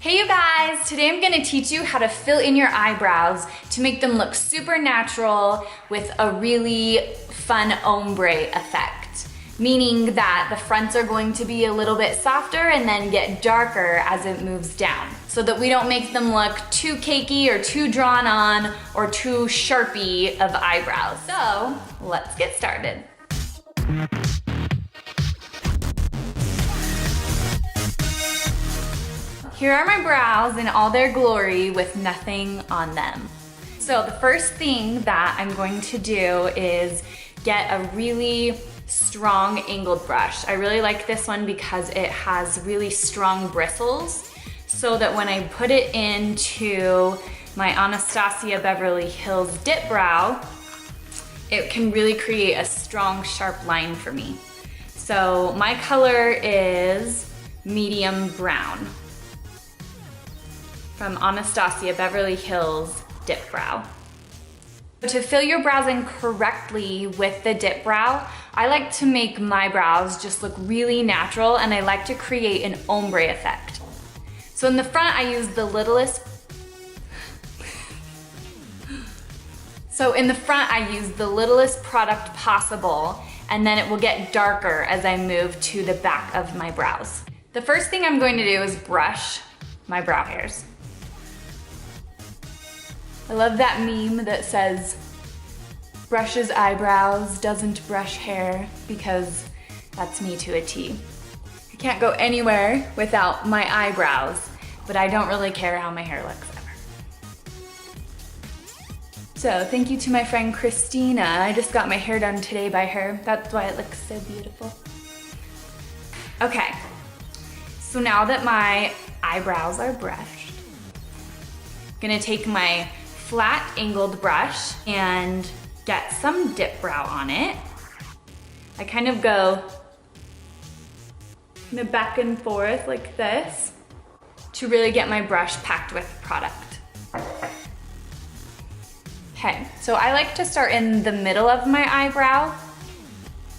Hey you guys, today I'm gonna teach you how to fill in your eyebrows to make them look super natural with a really fun ombre effect. Meaning that the fronts are going to be a little bit softer and then get darker as it moves down, so that we don't make them look too cakey or too drawn on or too sharpy of eyebrows. So let's get started. Here are my brows in all their glory with nothing on them. So the first thing that I'm going to do is get a really strong angled brush. I really like this one because it has really strong bristles, so that when I put it into my Anastasia Beverly Hills dip brow, it can really create a strong, sharp line for me. So my color is medium brown from Anastasia Beverly Hills Dip Brow. To fill your brows in correctly with the dip brow, I like to make my brows just look really natural, and I like to create an ombre effect. So in the front, I use the littlest product possible, and then it will get darker as I move to the back of my brows. The first thing I'm going to do is brush my brow hairs. I love that meme that says, brushes eyebrows, doesn't brush hair, because that's me to a T. I can't go anywhere without my eyebrows, but I don't really care how my hair looks ever. So thank you to my friend Christina. I just got my hair done today by her. That's why it looks so beautiful. Okay, so now that my eyebrows are brushed, I'm gonna take my flat angled brush and get some dip brow on it. I kind of go back and forth like this to really get my brush packed with product. Okay, so I like to start in the middle of my eyebrow,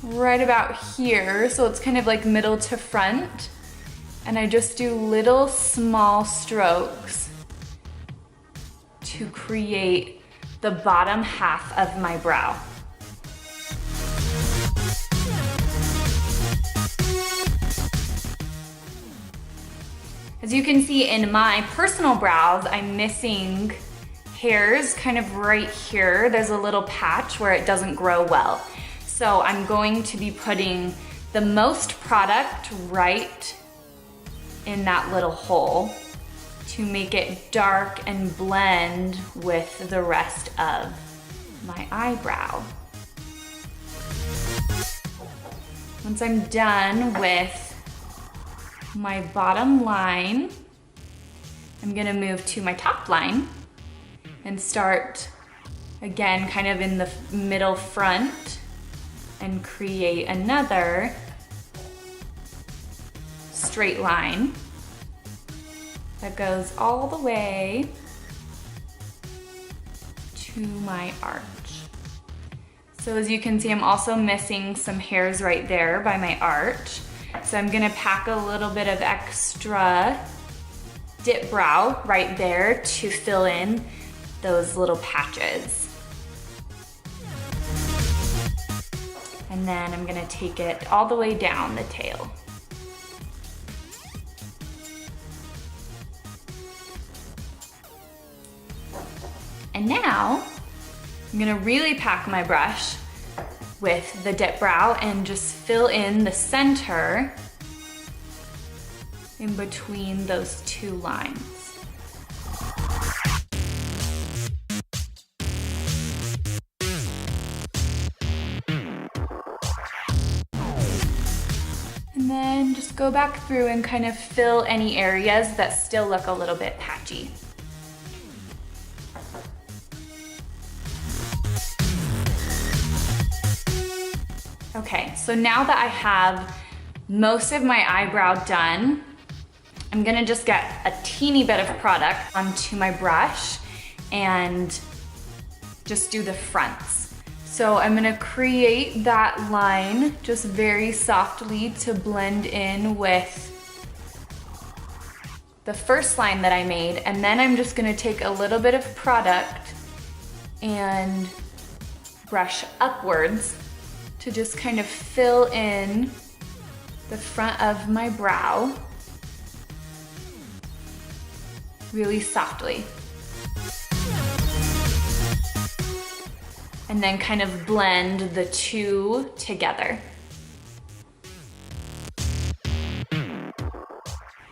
right about here, so it's kind of like middle to front, and I just do little small strokes to create the bottom half of my brow. As you can see in my personal brows, I'm missing hairs kind of right here. There's a little patch where it doesn't grow well. So I'm going to be putting the most product right in that little hole to make it dark and blend with the rest of my eyebrow. Once I'm done with my bottom line, I'm gonna move to my top line and start again kind of in the middle front and create another straight line that goes all the way to my arch. So as you can see, I'm also missing some hairs right there by my arch. So I'm gonna pack a little bit of extra dip brow right there to fill in those little patches. And then I'm gonna take it all the way down the tail. And now, I'm gonna really pack my brush with the dip brow and just fill in the center in between those two lines. And then just go back through and kind of fill any areas that still look a little bit patchy. Okay, so now that I have most of my eyebrow done, I'm gonna just get a teeny bit of product onto my brush and just do the fronts. So I'm gonna create that line just very softly to blend in with the first line that I made, and then I'm just gonna take a little bit of product and brush upwards to just kind of fill in the front of my brow really softly. And then kind of blend the two together.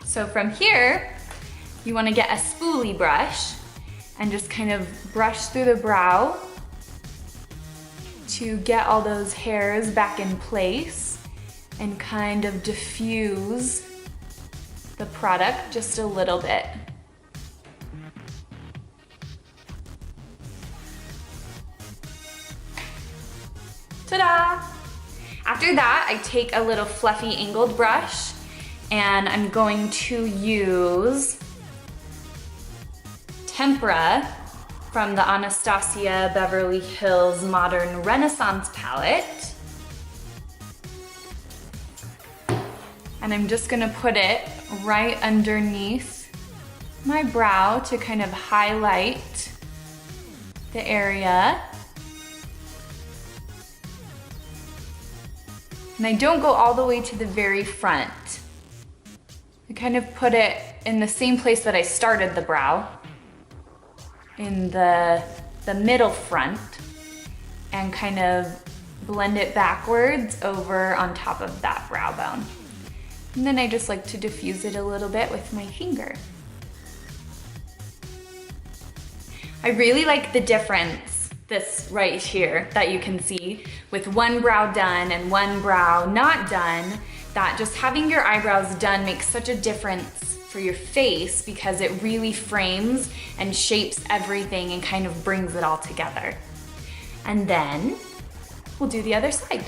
So from here, you wanna get a spoolie brush and just kind of brush through the brow to get all those hairs back in place and kind of diffuse the product just a little bit. Ta-da! After that, I take a little fluffy angled brush and I'm going to use Tempera from the Anastasia Beverly Hills Modern Renaissance palette. And I'm just gonna put it right underneath my brow to kind of highlight the area. And I don't go all the way to the very front. I kind of put it in the same place that I started the brow, in the middle front, and kind of blend it backwards over on top of that brow bone. And then I just like to diffuse it a little bit with my finger. I really like the difference, this right here, that you can see with one brow done and one brow not done, that just having your eyebrows done makes such a difference for your face because it really frames and shapes everything and kind of brings it all together. And then we'll do the other side.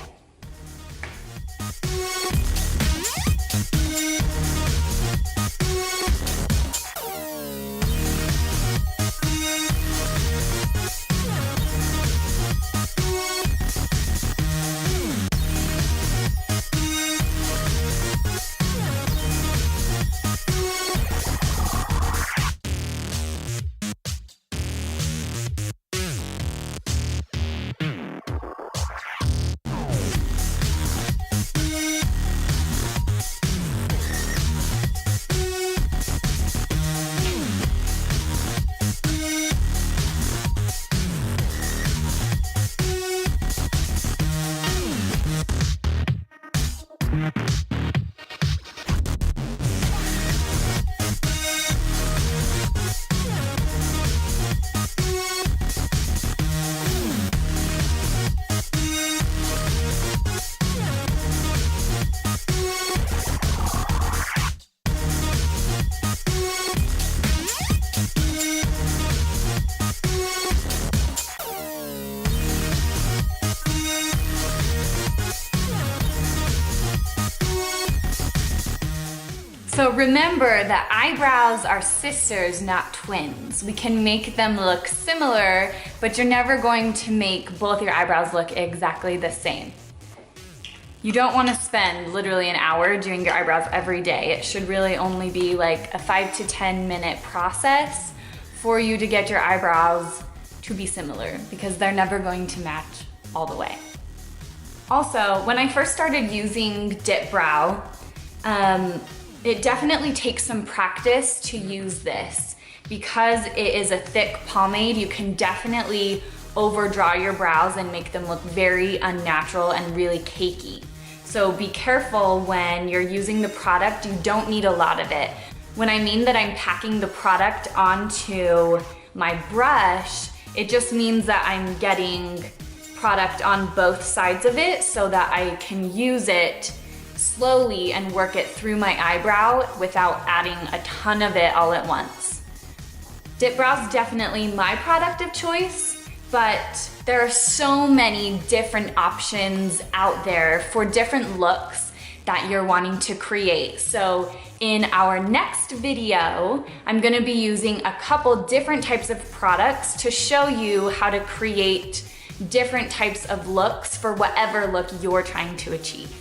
So remember that eyebrows are sisters, not twins. We can make them look similar, but you're never going to make both your eyebrows look exactly the same. You don't want to spend literally an hour doing your eyebrows every day. It should really only be like a 5 to 10 minute process for you to get your eyebrows to be similar, because they're never going to match all the way. Also, when I first started using Dip Brow, it definitely takes some practice to use this. Because it is a thick pomade, you can definitely overdraw your brows and make them look very unnatural and really cakey. So be careful when you're using the product, you don't need a lot of it. When I mean that I'm packing the product onto my brush, it just means that I'm getting product on both sides of it so that I can use it slowly and work it through my eyebrow without adding a ton of it all at once. Dip Brow is definitely my product of choice, but there are so many different options out there for different looks that you're wanting to create. So in our next video, I'm gonna be using a couple different types of products to show you how to create different types of looks for whatever look you're trying to achieve.